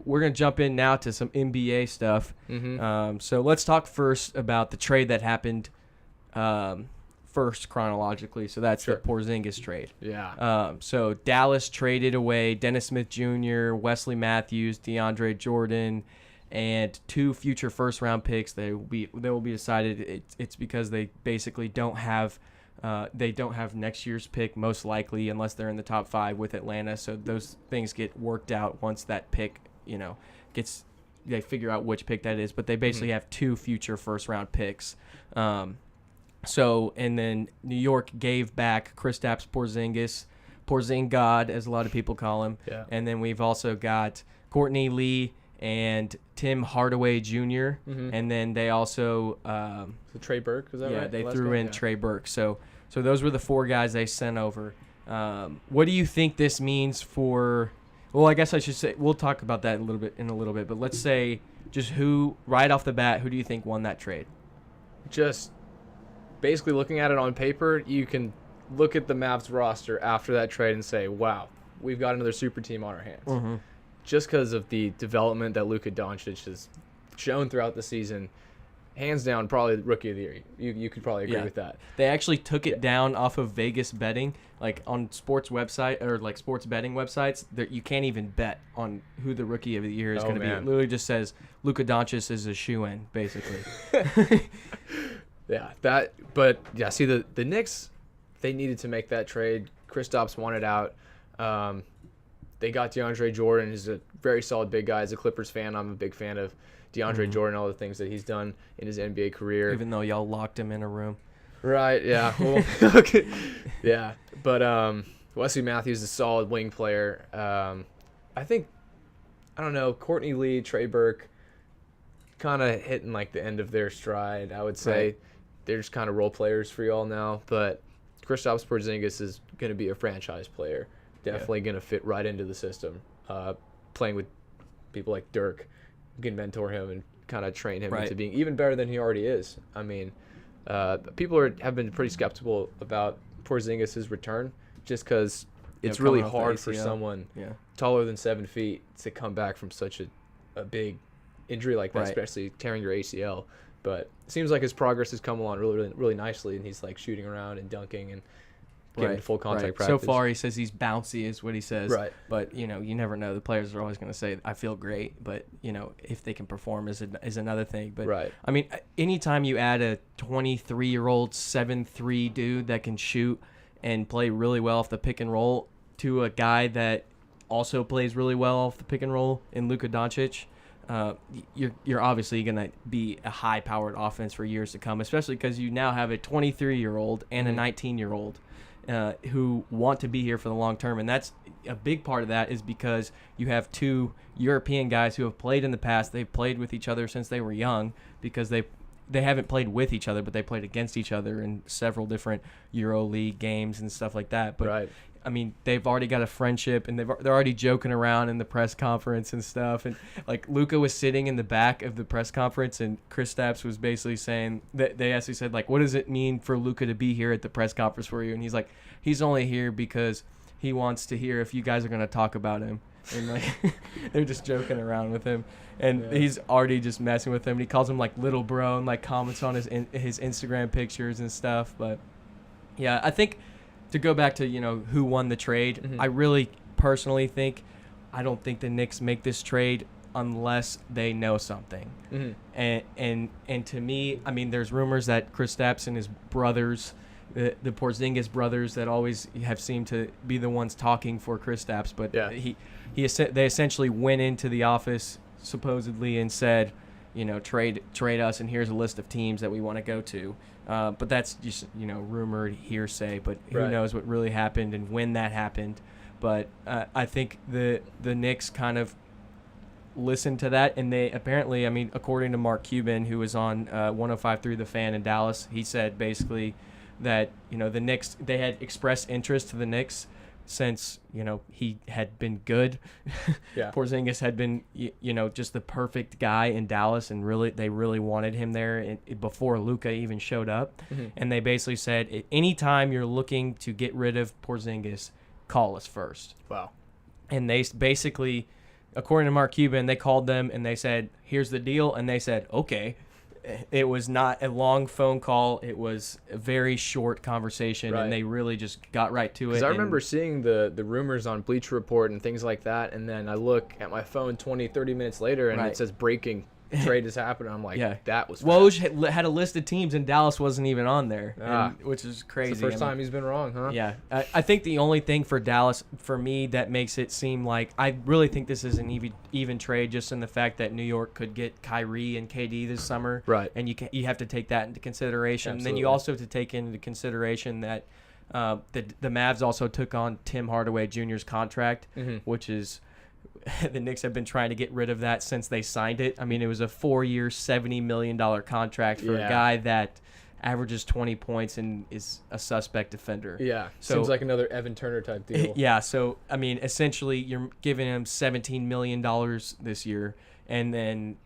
We're going to jump in now to some NBA stuff. Mm-hmm. So let's talk first about the trade that happened first chronologically. So that's Sure. the Porzingis trade. Yeah. So Dallas traded away Dennis Smith Jr., Wesley Matthews, DeAndre Jordan, and 2 future first-round picks. They will be decided. It's because they basically don't have next year's pick, most likely, unless they're in the top 5 with Atlanta. So those things get worked out once that pick, they figure out which pick that is. But they basically have 2 future first-round picks. And then New York gave back Kristaps Porzingis, as a lot of people call him. Yeah. And then we've also got Courtney Lee and Tim Hardaway Jr. And then they also So Trey Burke, is that right? they The last threw guy? in Yeah. Trey Burke. So those were the 4 guys they sent over. What do you think this means for? Well, I guess I should say we'll talk about that in a little bit. But let's say just who right off the bat, who do you think won that trade? Just basically looking at it on paper, you can look at the Mavs roster after that trade and say, wow, we've got another super team on our hands. Just because of the development that Luka Doncic has shown throughout the season, hands down, probably Rookie of the Year. You could probably agree with that. They actually took it down off of Vegas betting, like on sports website or like sports betting websites. That you can't even bet on who the Rookie of the Year is going to be. It literally just says Luka Doncic is a shoe-in, basically. See the Knicks, they needed to make that trade. Kristaps wanted out. They got DeAndre Jordan, who's a very solid big guy. As a Clippers fan, I'm a big fan of DeAndre Jordan, all the things that he's done in his NBA career. Even though y'all locked him in a room. Right, yeah. Well, okay. Yeah. But Wesley Matthews is a solid wing player. I think, Courtney Lee, Trey Burke, kind of hitting like the end of their stride, I would say. Right. They're just kind of role players for y'all now. But Kristaps Porzingis is going to be a franchise player. Definitely going to fit right into the system. Playing with people like Dirk, you can mentor him and kind of train him into being even better than he already is. I mean, people have been pretty skeptical about Porzingis' return just because it's really hard for someone taller than 7 feet to come back from such a big injury like that, especially tearing your ACL. But it seems like his progress has come along really, really, really nicely, and he's like shooting around and dunking and getting full contact practice. So far, he says he's bouncy, is what he says. Right. But you never know. The players are always going to say, "I feel great," but if they can perform is another thing. But I mean, anytime you add a 23-year-old 7'3" dude that can shoot and play really well off the pick and roll to a guy that also plays really well off the pick and roll in Luka Doncic, you're obviously going to be a high-powered offense for years to come, especially because you now have a 23-year-old and a 19-year-old who want to be here for the long term. And that's a big part of that is because you have 2 European guys who have played in the past. They've played with each other since they were young because they haven't played with each other, but they played against each other in several different EuroLeague games and stuff like that. But I mean, they've already got a friendship, and they're already joking around in the press conference and stuff. And like Luka was sitting in the back of the press conference, and Kristaps was basically saying that they actually said like, "What does it mean for Luka to be here at the press conference for you?" And he's like, "He's only here because he wants to hear if you guys are going to talk about him." And like they're just joking around with him, and he's already just messing with him. And he calls him like little bro, and like comments on his Instagram pictures and stuff. But yeah, I think. To go back to who won the trade, I really personally I don't think the Knicks make this trade unless they know something. And to me, I mean, there's rumors that Kristaps and his brothers, the Porzingis brothers, that always have seemed to be the ones talking for Kristaps, but they essentially went into the office supposedly and said, trade us, and here's a list of teams that we want to go to. But that's just, rumored hearsay, but who knows what really happened and when that happened. But I think the Knicks kind of listened to that, and they apparently, I mean, according to Mark Cuban, who was on 105.3 The Fan in Dallas, he said basically that, the Knicks, they had expressed interest to the Knicks since, he had been good. Porzingis had been, just the perfect guy in Dallas, and they really wanted him there before Luka even showed up. And they basically said, anytime you're looking to get rid of Porzingis, call us first. Wow. And they basically, according to Mark Cuban, they called them and they said, "Here's the deal," and they said, "Okay." It was not a long phone call. It was a very short conversation, and they really just got right to it. Because I remember seeing the rumors on Bleacher Report and things like that, and then I look at my phone 20, 30 minutes later, and it says breaking. Trade has happened. I'm like, that was fast. Woj had a list of teams, and Dallas wasn't even on there, which is crazy. It's the first time he's been wrong, huh? Yeah. I think the only thing for Dallas, for me, that makes it seem like I really think this is an even trade, just in the fact that New York could get Kyrie and KD this summer. Right. And you have to take that into consideration. Absolutely. And then you also have to take into consideration that the Mavs also took on Tim Hardaway Jr.'s contract, which is – the Knicks have been trying to get rid of that since they signed it. I mean, it was a 4-year, $70 million contract for a guy that averages 20 points and is a suspect defender. Yeah, so, seems like another Evan Turner type deal. Yeah, so, I mean, essentially you're giving him $17 million this year, and then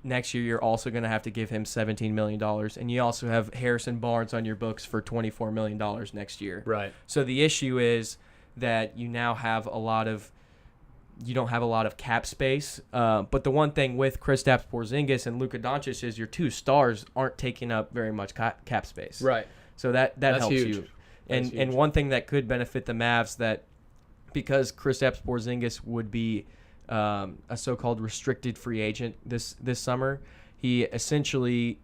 next year you're also going to have to give him $17 million, and you also have Harrison Barnes on your books for $24 million next year. Right. So the issue is that you now have you don't have a lot of cap space. But the one thing with Kristaps Porzingis and Luka Doncic is your two stars aren't taking up very much cap space. Right. So that helps huge. you. And one thing that could benefit the Mavs, that because Kristaps Porzingis would be a so-called restricted free agent this summer, the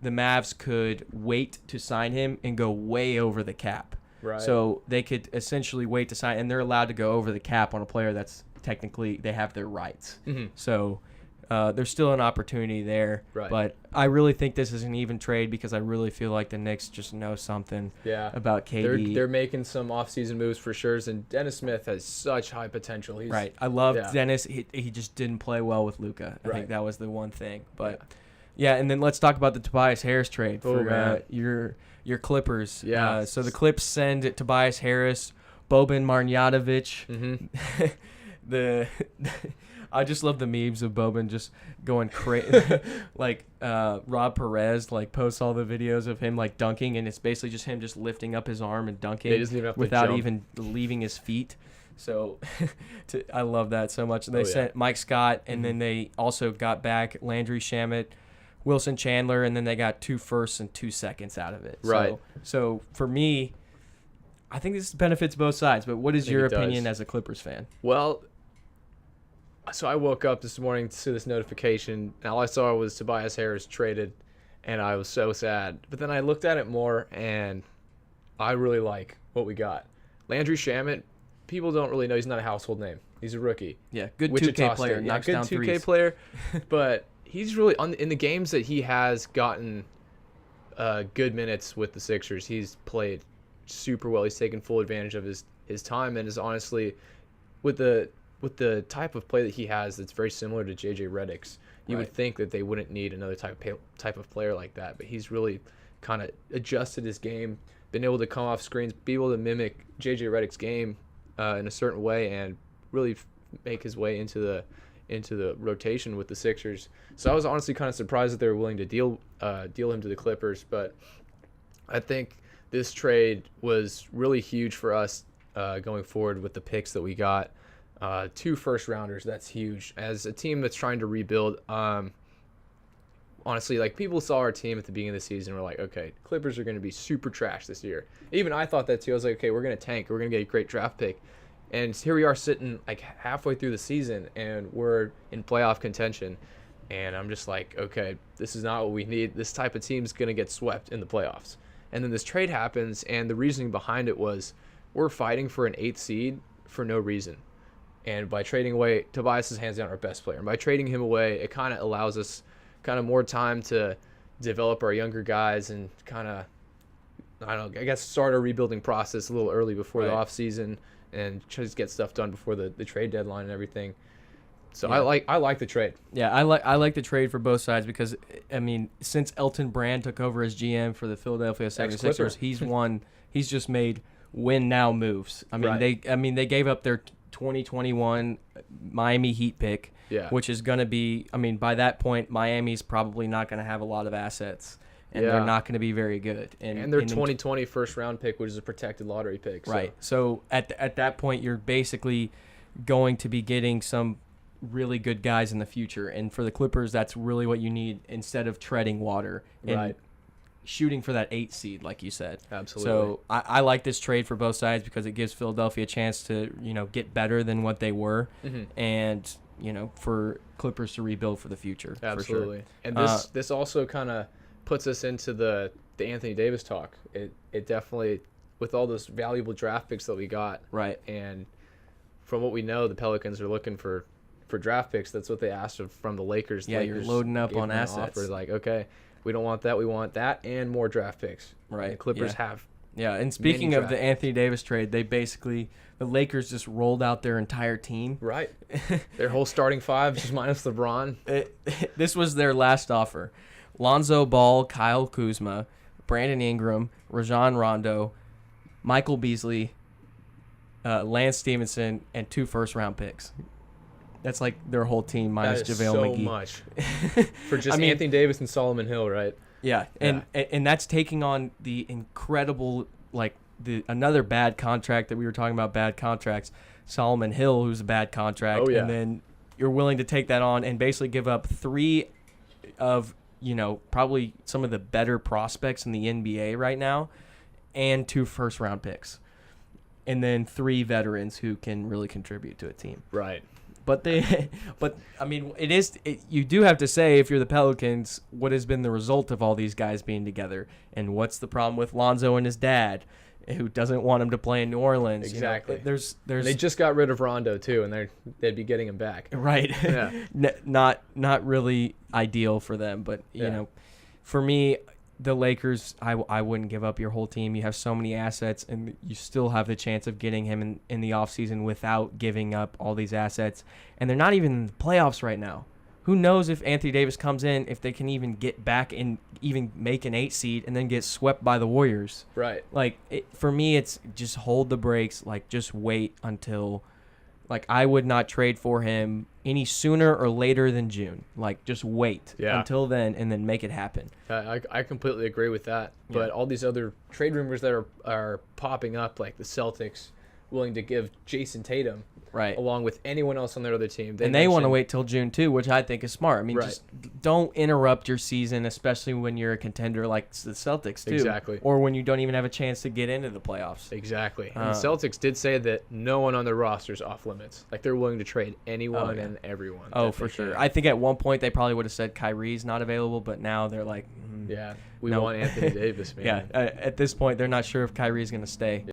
Mavs could wait to sign him and go way over the cap. Right. So they could essentially wait to sign, and they're allowed to go over the cap on a player that's technically they have their rights. So there's still an opportunity there. Right. But I really think this is an even trade because I really feel like the Knicks just know something about KD. They're making some offseason moves for sure, and Dennis Smith has such high potential. Right. I love Dennis. He just didn't play well with Luka. I think that was the one thing. But and then let's talk about the Tobias Harris trade for your Clippers. Yeah. So the Clips send Tobias Harris, Boban Marjanovic. I just love the memes of Boban just going crazy. Like Rob Perez posts all the videos of him dunking, and it's basically just him just lifting up his arm and dunking without even leaving his feet. So I love that so much. And they sent Mike Scott, and then they also got back Landry Shamet, Wilson Chandler, and then they got 2 firsts and 2 seconds out of it. Right. So for me, I think this benefits both sides. But what is your opinion as a Clippers fan? Well, so I woke up this morning to see this notification, and all I saw was Tobias Harris traded, and I was so sad. But then I looked at it more, and I really like what we got. Landry Shamet, people don't really know. He's not a household name. He's a rookie. Yeah, good Wichita 2K player. Knocks good down 2K threes. Player. But he's really, in the games that he has gotten good minutes with the Sixers, he's played super well. He's taken full advantage of his time, and is honestly, with the type of play that he has that's very similar to JJ Redick's, you would think that they wouldn't need another type of player like that. But he's really kind of adjusted his game, been able to come off screens, be able to mimic JJ Redick's game in a certain way, and really make his way into the rotation with the Sixers. So I was honestly kind of surprised that they were willing to deal him to the Clippers. But I think this trade was really huge for us going forward with the picks that we got. 2 first-rounders, that's huge. As a team that's trying to rebuild, honestly, people saw our team at the beginning of the season and were like, okay, Clippers are going to be super trash this year. Even I thought that too. I was like, okay, we're going to tank. We're going to get a great draft pick. And here we are sitting halfway through the season, and we're in playoff contention. And I'm just like, okay, this is not what we need. This type of team is going to get swept in the playoffs. And then this trade happens, and the reasoning behind it was we're fighting for an 8th seed for no reason. And by trading away, Tobias is hands down our best player. And by trading him away, it kind of allows us more time to develop our younger guys and I guess start our rebuilding process a little early before the offseason and just get stuff done before the trade deadline and everything. So I like the trade. Yeah, I like the trade for both sides because, I mean, since Elton Brand took over as GM for the Philadelphia 76ers, he's just made win now moves. I mean, they gave up their 2021 Miami Heat pick, which is going to be, I mean, by that point, Miami's probably not going to have a lot of assets, and they're not going to be very good. And their 2020 first-round pick, which is a protected lottery pick. Right. So at that point, you're basically going to be getting some really good guys in the future. And for the Clippers, that's really what you need instead of treading water and shooting for that 8 seed, like you said. Absolutely. So I like this trade for both sides because it gives Philadelphia a chance to, get better than what they were. And, for Clippers to rebuild for the future. Absolutely. For sure. And this also kind of puts us into the Anthony Davis talk. It definitely, with all those valuable draft picks that we got. Right. And from what we know, the Pelicans are looking for draft picks. That's what they asked from the Lakers. Yeah, you're loading up on assets. Offer, like, okay, we don't want that. We want that and more draft picks. Right. And the Clippers have. Yeah, and speaking of the Anthony Davis trade, the Lakers just rolled out their entire team. Right. Their whole starting five, just minus LeBron. This was their last offer. Lonzo Ball, Kyle Kuzma, Brandon Ingram, Rajon Rondo, Michael Beasley, Lance Stevenson, and 2 first-round picks. That's like their whole team minus JaVale McGee. So much for just Anthony Davis and Solomon Hill, right? Yeah, and that's taking on the incredible, another bad contract that we were talking about, bad contracts, Solomon Hill, who's a bad contract. Oh, yeah. And then you're willing to take that on and basically give up 3 of, probably some of the better prospects in the NBA right now and 2 first-round picks. And then 3 veterans who can really contribute to a team. Right. But I mean, you do have to say, if you're the Pelicans, what has been the result of all these guys being together, and what's the problem with Lonzo and his dad, who doesn't want him to play in New Orleans? Exactly. There's they just got rid of Rondo too, and they'd be getting him back. Right. Yeah. Not really ideal for them, but for me, the Lakers, I wouldn't give up your whole team. You have so many assets, and you still have the chance of getting him in the offseason without giving up all these assets. And they're not even in the playoffs right now. Who knows if Anthony Davis comes in, if they can even get back and even make an 8 seed and then get swept by the Warriors. Right. For me, it's just hold the brakes. Just wait until... I would not trade for him any sooner or later than June. Just wait until then and then make it happen. I completely agree with that. But all these other trade rumors that are popping up, like the Celtics willing to give Jason Tatum, along with anyone else on their other team. They want to wait till June too, which I think is smart. I mean, just don't interrupt your season, especially when you're a contender like the Celtics do. Exactly. Or when you don't even have a chance to get into the playoffs. Exactly. And the Celtics did say that no one on their roster is off limits. They're willing to trade anyone and everyone. Oh, for sure. I think at one point they probably would have said Kyrie's not available, but now they're like, we want Anthony Davis, man. At this point they're not sure if Kyrie's going to stay.